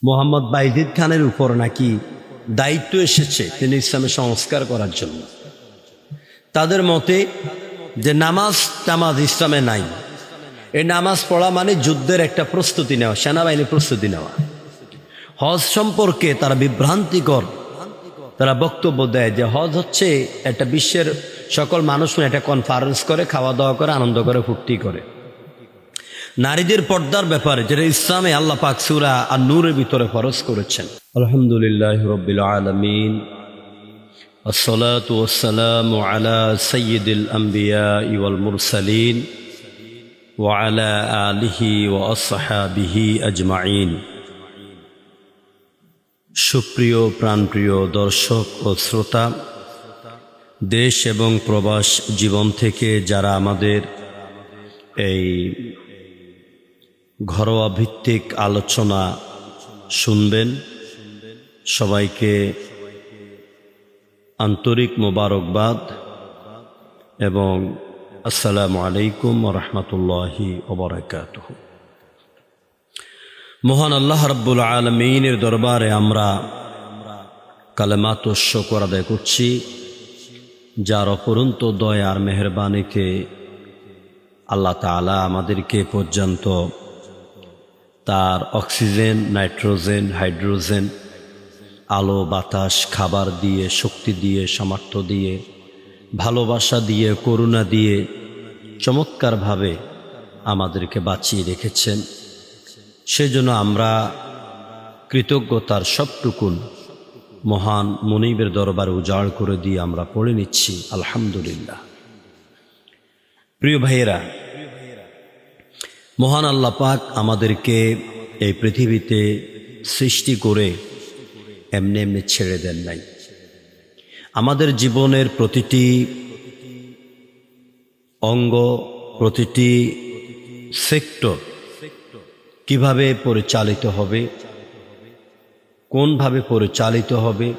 মোহাম্মদ বাইজিদ খানের উপর নাকি দায়িত্ব এসেছে তিনি ইসলামের সংস্কার করার জন্য। তাদের মতে যে নামাজ ইসলামে নাই, এই নামাজ পড়া মানে যুদ্ধের একটা প্রস্তুতি নেওয়া, সেনাবাহিনীর প্রস্তুতি নেওয়া। হজ সম্পর্কে তারা বিভ্রান্তিকর তারা বক্তব্য দেয় যে হজ হচ্ছে একটা বিশ্বের সকল মানুষ একটা কনফারেন্স করে, খাওয়া দাওয়া করে, আনন্দ করে, ফুর্তি করে। নারীদের পর্দার ব্যাপারে যেটা ইসলামে আল্লাহ পাক সূরা আন-নূরের ভিতরে ফরজ করেছেন। আলহামদুলিল্লাহি রাব্বিল আলামিন, আসসালাতু ওয়াসসালামু আলা সাইয়্যিদিল আমবিয়া ওয়াল মুরসালিন ওয়া আলা আলিহি ওয়া আসহাবিহি আজমাইন। সুপ্রিয় প্রাণপ্রিয় দর্শক ও শ্রোতা, দেশ এবং প্রবাস জীবন থেকে যারা আমাদের এই ঘরোয়া ভিত্তিক আলোচনা শুনবেন, সবাইকে আন্তরিক মোবারকবাদ এবং আসসালামু আলাইকুম ওয়া রাহমাতুল্লাহি ওয়া বারাকাতুহু। মহান আল্লাহ রাব্বুল আলামিনের দরবারে আমরা কালেমাত শুকর আদায় করছি, যার অপরন্ত দয়া আর মেহেরবানিতে আল্লাহ তাআলা আমাদেরকে পর্যন্ত তার অক্সিজেন, নাইট্রোজেন, হাইড্রোজেন, আলো, বাতাস, খাবার দিয়ে, শক্তি দিয়ে, সামর্থ্য দিয়ে, ভালোবাসা দিয়ে, করুণা দিয়ে চমৎকারভাবে আমাদেরকে বাঁচিয়ে রেখেছেন। সেজন্য আমরা কৃতজ্ঞতার সবটুকুন মহান মুনিবের দরবারে উজাড় করে দিয়ে আমরা পড়ে নিচ্ছি আলহামদুলিল্লাহ। প্রিয় ভাইয়েরা, মহান আল্লাহ পাক আমাদেরকে এই পৃথিবীতে সৃষ্টি করে এমনি এমনি ছেড়ে দেন নাই। আমাদের জীবনের প্রতিটি অঙ্গ, প্রতিটি সেক্টর কিভাবে পরিচালিত হবে, কোনভাবে পরিচালিত হবে,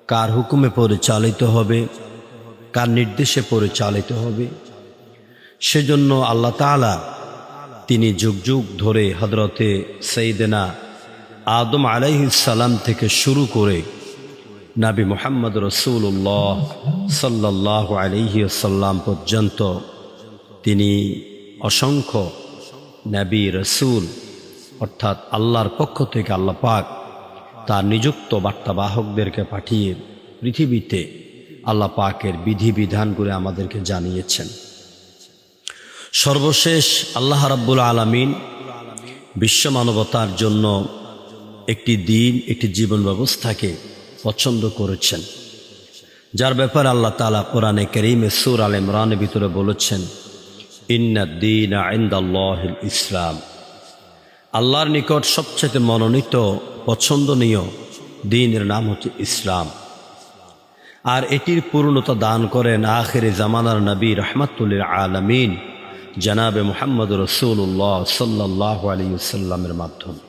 কার হুকুমে পরিচালিত হবে, কার নির্দেশে পরিচালিত হবে, সেজন্য আল্লাহ তাআলা তিনি যুগ যুগ ধরে হযরতে সাইয়েদেনা আদম আলাইহিস সালাম থেকে শুরু করে নবী মুহাম্মদ রাসূলুল্লাহ সাল্লাল্লাহু আলাইহি ওয়াসাল্লাম পর্যন্ত তিনি অসংখ্য নবী রাসূল অর্থাৎ আল্লাহর পক্ষ থেকে আল্লাহ পাক তার নিযুক্ত বার্তাবাহকদেরকে পাঠিয়ে পৃথিবীতে আল্লাহ পাকের বিধিবিধান করে আমাদেরকে জানিয়েছেন। সর্বশেষ আল্লাহ রাব্বুল আলামিন বিশ্ব মানবতার জন্য একটি দিন, একটি জীবন ব্যবস্থাকে পছন্দ করেছেন, যার ব্যাপারে আল্লাহ তাআলা কোরআনে কারীমে সূরা আল ইমরানের ভিতরে বলেছেন, ইন্নাদ-দীনা ইনদাল্লাহিল ইসলাম। আল্লাহর নিকট সবচেয়ে মনোনীত পছন্দনীয় দ্বীনের নাম হচ্ছে ইসলাম। আর এটির পূর্ণতা দান করেন আখিরে জামানার নবী রাহমাতুল লিল আলামিন জনাবে মুহাম্মদ রাসূলুল্লাহ সাল্লাল্লাহু আলাইহি ওয়াসাল্লামের মাধ্যমে।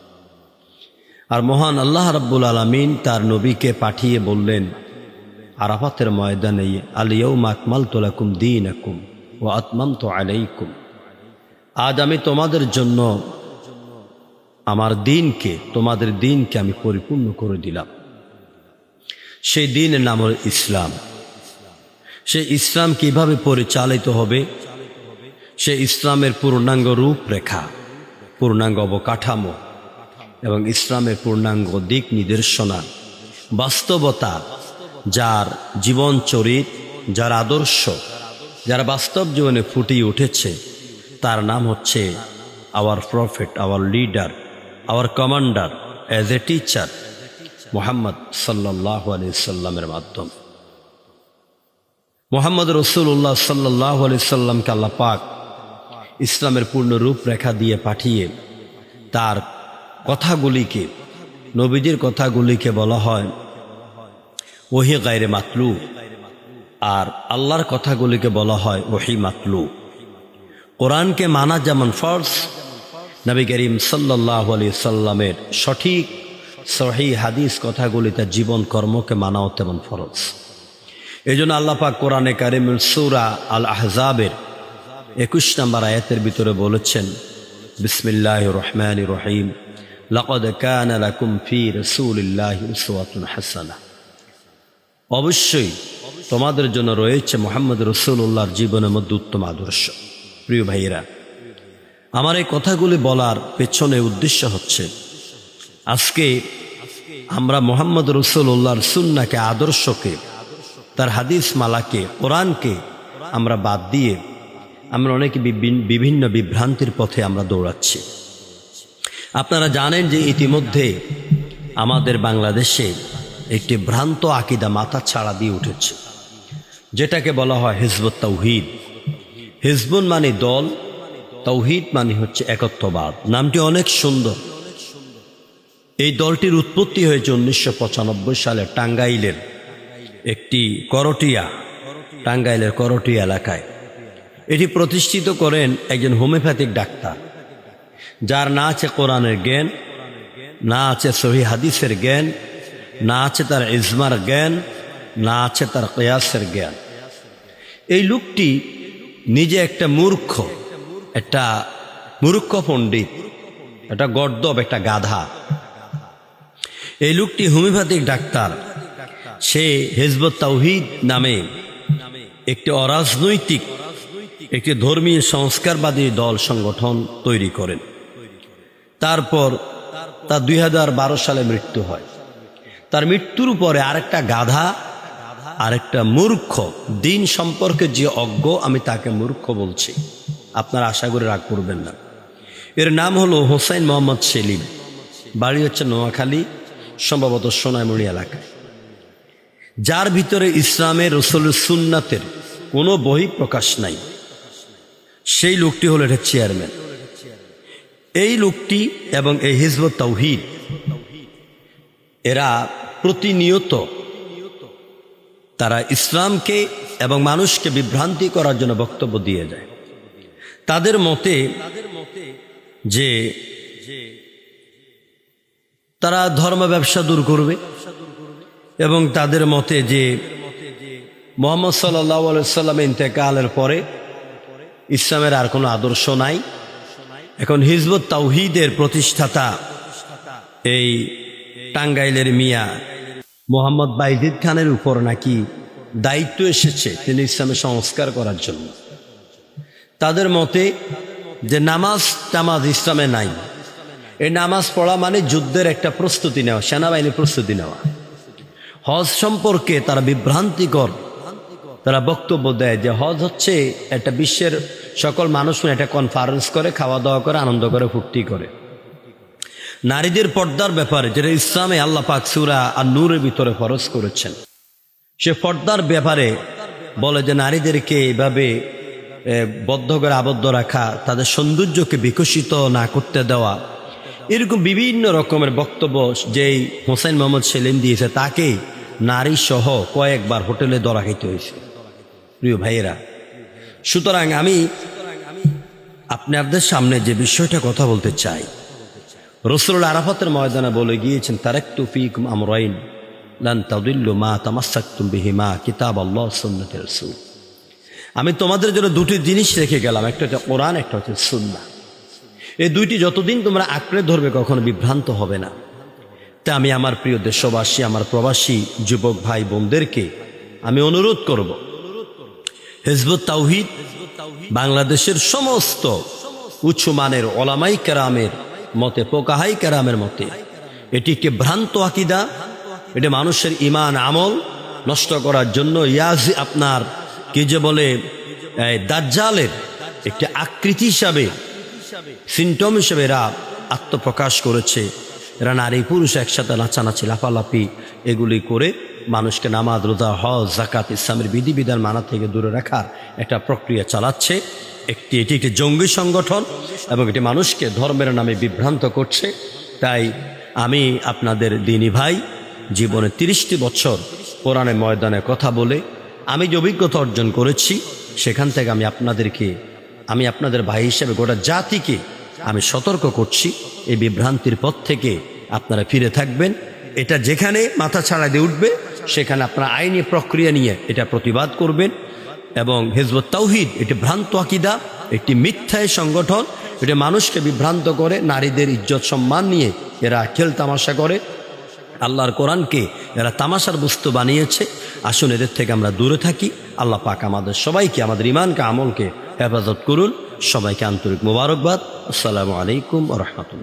আর মহান আল্লাহ রাব্বুল আলামিন তার নবীকে পাঠিয়ে বললেন আরাফাতের ময়দানে, আল ইয়াউমা আকমালতু লাকুম দীনাকুম ওয়া আতমামতু আলাইকুম। আজ আমি তোমাদের জন্য আমার দিনকে, তোমাদের দিনকে আমি পরিপূর্ণ করে দিলাম। সেই দিনের নাম হল ইসলাম। সেই ইসলাম কিভাবে পরিচালিত হবে, সেই ইসলামের পূর্ণাঙ্গ রূপরেখা, পূর্ণাঙ্গ অবকাঠামো এবং ইসলামের পূর্ণাঙ্গ দিক নির্দেশনা, বাস্তবতা, যার জীবন চরিত, যার আদর্শ, যার বাস্তব জীবনে ফুটিয়ে উঠেছে, তার নাম হচ্ছে our prophet, our leader, our commander as a teacher Muhammad সাল্লাল্লাহু আলাইহি সাল্লামের মাধ্যমে। মুহাম্মদ রাসূলুল্লাহ সাল্লাল্লাহু আলাইহি সাল্লামকে আল্লাহ পাক ইসলামের পূর্ণ রূপরেখা দিয়ে পাঠিয়ে তার কথাগুলিকে, নবীজির কথাগুলিকে বলা হয় ওহী গায়রে মাতলু, আর আল্লাহর কথাগুলিকে বলা হয় ওহী মাতলু। কোরআনকে মানা যেমন ফরজ, নবী করিম সাল্লাল্লাহু আলাইহি সাল্লামের সঠিক সহিহ হাদিস কথাগুলি তার জীবন কর্মকে মানাও তেমন ফরজ। এই জন্য আল্লাহ পাক কোরআনে কারিমের সূরা আল আহজাবের 21 নম্বর আয়াতের ভিতরে বলেছেন, বিসমিল্লাহির রহমানির রহিম, লাকাদ কানা লাকুম ফি রাসূলিল্লাহি উসওয়াতুন হাসানাহ, অবশ্যই তোমাদের জন্য রয়েছে মুহাম্মদ রাসূলুল্লাহর জীবনের মধ্যে উত্তম আদর্শ। প্রিয় ভাইয়েরা, আমার এই কথাগুলি বলার পেছনে উদ্দেশ্য হচ্ছে, আজকে আমরা মুহাম্মদ রাসূলুল্লাহর সুন্নাহকে, আদর্শকে, তার হাদিস মালাকে, কোরআনকে আমরা বাদ দিয়ে আমরা অনেকে বিভিন্ন বিভ্রান্তির পথে আমরা দৌড়াচ্ছি। আপনারা জানেন যে ইতিমধ্যে আমাদের বাংলাদেশে একটি ভ্রান্ত আকীদা মাথা ছাড়া দিয়ে উঠেছে, যেটাকে বলা হয় হিজবুত তাওহীদ। হিজবুন মানে দল, তাওহীদ মানে হচ্ছে একত্ববাদ। নামটি অনেক সুন্দর। এই দলটির উৎপত্তি হয়েছে 1995 সালে টাঙ্গাইলের একটি টাঙ্গাইলের করটিয়া এলাকায়। এটি প্রতিষ্ঠিত করেন একজন হোমিওপ্যাথিক ডাক্তার, যার না আছে কোরআনের জ্ঞান, না আছে সহিহ হাদিসের জ্ঞান, না আছে তার ইজমার জ্ঞান, না আছে তার কিয়াসের জ্ঞান। এই লোকটি নিজে একটা মূর্খ পণ্ডিত, একটা গর্দব, একটা গাধা। এই লোকটি হোমিওপ্যাথিক ডাক্তার। সে হিজবুত তাওহীদ নামে একটি অরাজনৈতিক, একটি ধর্মীয় সংস্কারবাদী দল সংগঠন তৈরি করেন। তারপর তার 2012 সালে মৃত্যু হয়। তার মৃত্যুর পরে আরেকটা গাধা, আরেকটা মূর্খ, দিন সম্পর্কে যে অজ্ঞ, আমি তাকে মূর্খ বলছি, আপনারা আশা করে রাগ করবেন না। এর নাম হলো হোসাইন মোহাম্মদ সেলিম, বাড়ি হচ্ছে নোয়াখালী, সম্ভবত সোনাইমুড়ি এলাকায়, যার ভিতরে ইসলামের, রাসূলের সুন্নাতের কোনো বই প্রকাশ নাই। সেই লোকটি হলো এটা চেয়ারম্যান। এই লোকটি এবং এই হিজবুত তাওহীদ, এরা প্রতিনিয়ত তারা ইসলামকে এবং মানুষকে বিভ্রান্তি করার জন্য বক্তব্য দিয়ে যায়। তাদের মতে যে তারা ধর্ম ব্যবসা দূর করবে, এবং তাদের মতে যে মুহাম্মদ সাল্লাল্লাহু আলাইহি ওয়াসাল্লামের ইন্তেকালের পরে ইসলামের আর কোনো আদর্শ নাই। এখন হিজবুত তাওহীদের প্রতিষ্ঠাতা এই টাঙ্গাইলের মিয়া মোহাম্মদ বাইজিদ খানের উপর নাকি দায়িত্ব এসেছে তিনি ইসলামের সংস্কার করার জন্য। তাদের মতে যে নামাজ ইসলামে নাই। এই নামাজ পড়া মানে যুদ্ধের একটা প্রস্তুতি নেওয়া, সেনাবাহিনীর প্রস্তুতি নেওয়া। হজ সম্পর্কে তারা বিভ্রান্তিকর তারা বক্তব্য দেয় যে হজ হচ্ছে একটা বিশ্বের সকল মানুষ একটা কনফারেন্স করে, খাওয়া দাওয়া করে, আনন্দ করে, ফুর্তি করে। নারীদের পর্দার ব্যাপারে, যেটা ইসলামে আল্লাহ পাক সূরা আন-নূরের ভিতরে ফরজ করেছেন, সে পর্দার ব্যাপারে বলে যে নারীদেরকে এইভাবে বদ্ধ করে আবদ্ধ রাখা, তাদের সৌন্দর্যকে বিকশিত না করতে দেওয়া, এরকম বিভিন্ন রকমের বক্তব্য যেই হোসাইন মোহাম্মদ সেলিম দিয়েছে, তাকে নারী সহ কয়েকবার হোটেলে ধরা খাইতে হয়েছে। প্রিয় ভাইয়েরা, সুতরাং আমি আপনাদের সামনে যে বিষয়টা কথা বলতে চাই, রাসূল আরাফাতের ময়দানে বলে গিয়েছেন, তারাকতু ফীকুম আমরাইন লান তাদিল্লু মা তামাসসাকতুম বিহিমা কিতাবাল্লাহ সুন্নাতুর রাসূল। আমি তোমাদের জন্য দুটি জিনিস রেখে গেলাম, একটা হচ্ছে কোরআন, একটা হচ্ছে সুন্নাহ। এই দুইটি যতদিন তোমরা আঁকড়ে ধরবে কখনো বিভ্রান্ত হবে না। তা আমি আমার প্রিয় দেশবাসী, আমার প্রবাসী যুবক ভাই বোনদেরকে আমি অনুরোধ করব, হিজবুত তাওহীদ বাংলাদেশের সমস্ত উঁচু মানের ওলামাই কেরামের মতে, ফোকাহাই কেরামের মতে এটি একটি ভ্রান্ত আকীদা। এটি মানুষের ঈমান আমল নষ্ট করার জন্য আপনার কি যে বলে দাজ্জালের একটি আকৃতি হিসাবে, সিমটম হিসেবে এরা আত্মপ্রকাশ করেছে। এরা নারী পুরুষ একসাথে নাচানাচি, লাফালাফি এগুলি করে মানুষকে নামাজ, রোজা, হজ, যাকাত, ইসলামের বিধিবিধান মানা থেকে দূরে রাখার একটা প্রক্রিয়া চালাচ্ছে। এটি একটি জঙ্গি সংগঠন এবং এটি মানুষকে ধর্মের নামে বিভ্রান্ত করছে। তাই আমি আপনাদের দিনী ভাই, জীবনে 30টি বছর কোরআনের ময়দানে কথা বলে আমি যে অভিজ্ঞতা অর্জন করেছি, সেখান থেকে আমি আপনাদের ভাই হিসেবে গোটা জাতিকে আমি সতর্ক করছি, এই বিভ্রান্তির পথ থেকে আপনারা ফিরে থাকবেন। এটা যেখানে মাথা ছাড়া দিয়ে উঠবে সেখানে আপনারা আইনি প্রক্রিয়া নিয়ে এটা প্রতিবাদ করবেন। এবং হিজবুত তাওহীদ এটি ভ্রান্ত আকীদা, একটি মিথ্যায় সংগঠন, এটা মানুষকে বিভ্রান্ত করে, নারীদের ইজ্জত সম্মান নিয়ে এরা খেল তামাশা করে, আল্লাহর কোরআনকে এরা তামাশার বস্তু বানিয়েছে। আসুন এদের থেকে আমরা দূরে থাকি। আল্লাহ পাক আমাদের সবাইকে, আমাদের ইমানকে, আমলকে হেফাজত করুন। সবাইকে আন্তরিক মোবারকবাদ। আসসালামু আলাইকুম ওয়া রাহমাতুল্লাহ।